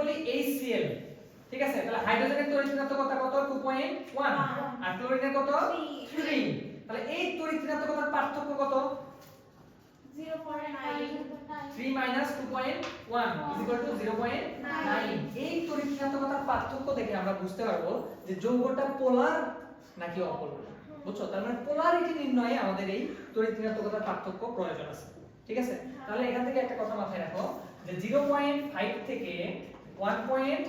বলি HCl, ঠিক আছে? তাহলে হাইড্রোজেনের তড়িৎ ঋণাত্মকতা কত? 2.1 আর ক্লোরিনের কত? 3। তাহলে এই তড়িৎ ঋণাত্মকতার পার্থক্য কত? 0.9 3 2.1 0.9। এই তড়িৎ ঋণাত্মকতার পার্থক্য দেখে আমরা বুঝতে পারবো যে যৌগটা পোলার নাকি অপোলার। বুঝছো? তার মানে পোলারিটি নির্ণয়ে আমাদের এই তড়িৎ ঋণাত্মকতার পার্থক্য প্রয়োজন আছে। ঠিক আছে? তাহলে এখান থেকে একটা কথা মাথায় রাখো যে 0.5 থেকে 1.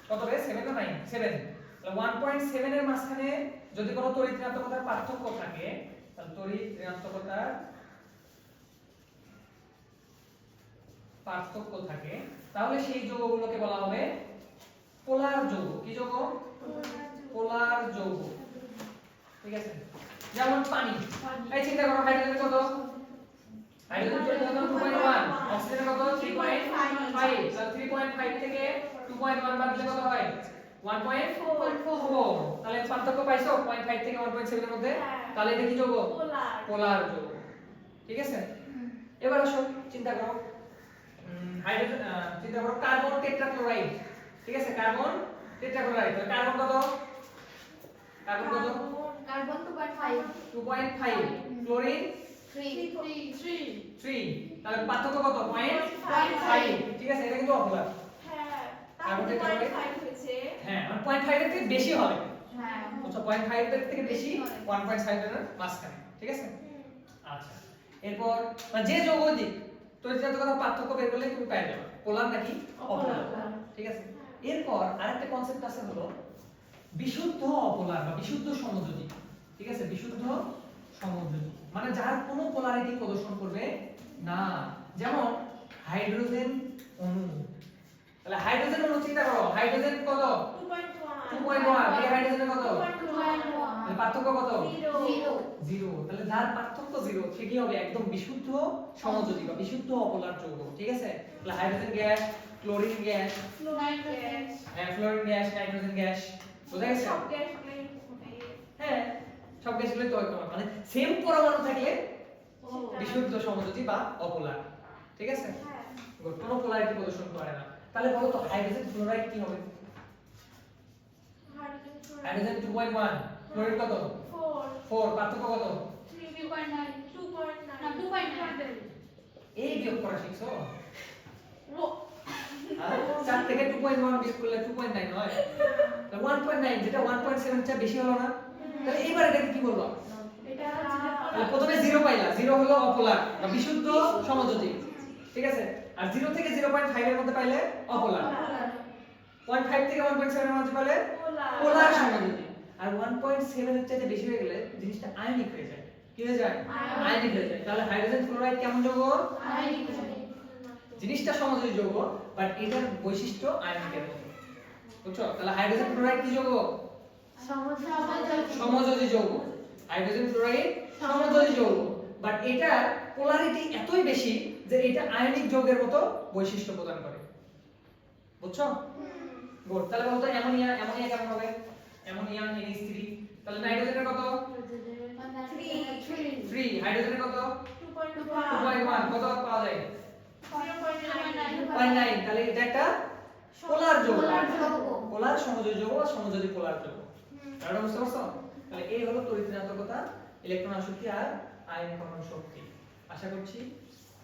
কত রে? 7 না 9? 7। তাহলে 1.7 এর মাঝখানে যদি কোনো তড়িৎ ঋণাত্মকতার পার্থক্য থাকে, তাহলে তড়িৎ ঋণাত্মকতার পার্থক্য থাকে, তাহলে সেই যৌগগুলোকে বলা হবে পোলার যৌগ। কি যৌগ? পোলার যৌগ। ঠিক আছে? যেমন পানি। এই চিন্তা করো হাইড্রোজেন কত? হাইড্রোজেন তড়িৎ ঋণাত্মক 2.1, অক্সিজেন কত? 3.5। তাহলে 3.5 থেকে 2.1 বাদ দিলে কত হয়? 1.4। তাহলে পার্থক্য পাইছো 0.5 থেকে 1.7 এর মধ্যে? তাহলে এটা কি যৌগ? পোলার যৌগ। ঠিক আছে? এবার আসো চিন্তা করো হাইড্রোজেন চিন্তা করো কার্বন টেট্রাক্লোরাইড। ঠিক আছে? Carbon tetrachloride. তাহলে কার্বন কত? কার্বন কত? কার্বন 2.5 2.5। ক্লোরিন 3। তাহলে পার্থক্য কত? 0.5। ঠিক আছে? এটা কিন্তু অপোলার। হ্যাঁ কার্বন টেট্রাক্লোরাইড 0.5 হয়েছে। হ্যাঁ, মানে 0.5 এর থেকে বেশি হবে। হ্যাঁ আচ্ছা 0.5 এর থেকে বেশি 1.5 এর মাঝখানে। ঠিক আছে? আচ্ছা। এরপর মানে যে যৌগ দিক তড়িৎ ঋণাত্মকতার পার্থক্য বের করলে তুমি পেয়ে যাবে পোলার নাকি অপোলার। ঠিক আছে? এরপর আরেকটা কনসেপ্ট আছে হলো বিশুদ্ধ অপোলার বা বিশুদ্ধ সমযোজী। ঠিক আছে? বিশুদ্ধ সমযোজী মানে যার কোনো পোলারিটি প্রদর্শন করবে না। যেমন হাইড্রোজেন অণু। তাহলে হাইড্রোজেন অণু চিন্তা করো হাইড্রোজেন কত? 2.1। এই হাইড্রোজেন কত? 2.1 পার্থক্য কত? 0 0। তাহলে যার পার্থক্য 0 সে কি হবে? একদম বিশুদ্ধ সমযোজী বা বিশুদ্ধ অপোলার যৌগ। ঠিক আছে? তাহলে hydrogen gas, chlorine gas, fluorine gas, nitrogen gas, বুঝা গেছে? সব গ্যাসগুলোই হ্যাঁ, সব গ্যাসগুলোই তো একদম মানে সেম পরমাণু থাকলে বিশুদ্ধ সমযোজী বা অপোলার। ঠিক আছে? হ্যাঁ কোনো পোলারিটি প্রদর্শন করে না। তাহলে বলো তো হাইড্রোজেন ফ্লোরাইড কি হবে? হাইড্রোজেন 2.1, ক্লোরিন কত? 4। পার্থক্য কত? 2.9 এই বিয়োগ করা শিখছো? 4 থেকে 2.1 বিয়োগ করলে 2.9 হয়। তাহলে 1.9 যেটা 1.7 এর চেয়ে বেশি হলো না? তাহলে এবার এটাকে কি বলবো? এটা তাহলে প্রথমে 0 পাইলা, 0 হলো অপোলার বা বিশুদ্ধ সমযোজী। ঠিক আছে? আর 0 থেকে 0.5 এর মধ্যে পাইলে অপোলার। 0.5 থেকে 1.7 এর মধ্যে পাইলে পোলার সমযোজী। আর 1.7 এর চেয়ে বেশি হয়ে গেলে জিনিসটা আয়নিক হয়ে যায়। কি হয়ে যায়? আয়নিক হয়ে যায়। তাহলে হাইড্রোজেন ফ্লোরাইড কেমন যৌগ? জিনিসটা সমযোজী যৌগ বাট এটার বৈশিষ্ট্য আয়নিকের মতো। বুঝছো? তাহলে হাইড্রোজেন ফ্লোরাইড কি যৌগ? সমযোজী যৌগ। হাইড্রোজেন ফ্লোরাইড সমযোজী যৌগ বাট এটার পোলারিটি এতই বেশি যে এটা আয়নিক যৌগের মতো বৈশিষ্ট্য প্রদান করে। বুঝছো? গুড। তাহলে বলতো অ্যামোনিয়া কেমন হবে? Ammonia NH3। তাহলে নাইট্রোজেনের কত? 3। হাইড্রোজেনের কত? 2.1। কত পাওয়া যায়? 0.9। তাহলে এটা একটা পোলার যৌগ। পোলার সমযোজী যৌগ বা সমযোজী পোলার যৌগ। তাহলে বুঝতে পারছো? তাহলে এই হলো তড়িৎ ঋণাত্মকতা, ইলেকট্রন আসক্তি আর আয়নীকরণ শক্তি। আশা করছি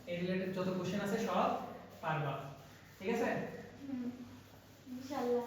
এই রিলেটেড যত কোশ্চেন আছে সব পারবা। ঠিক আছে? ইনশাআল্লাহ।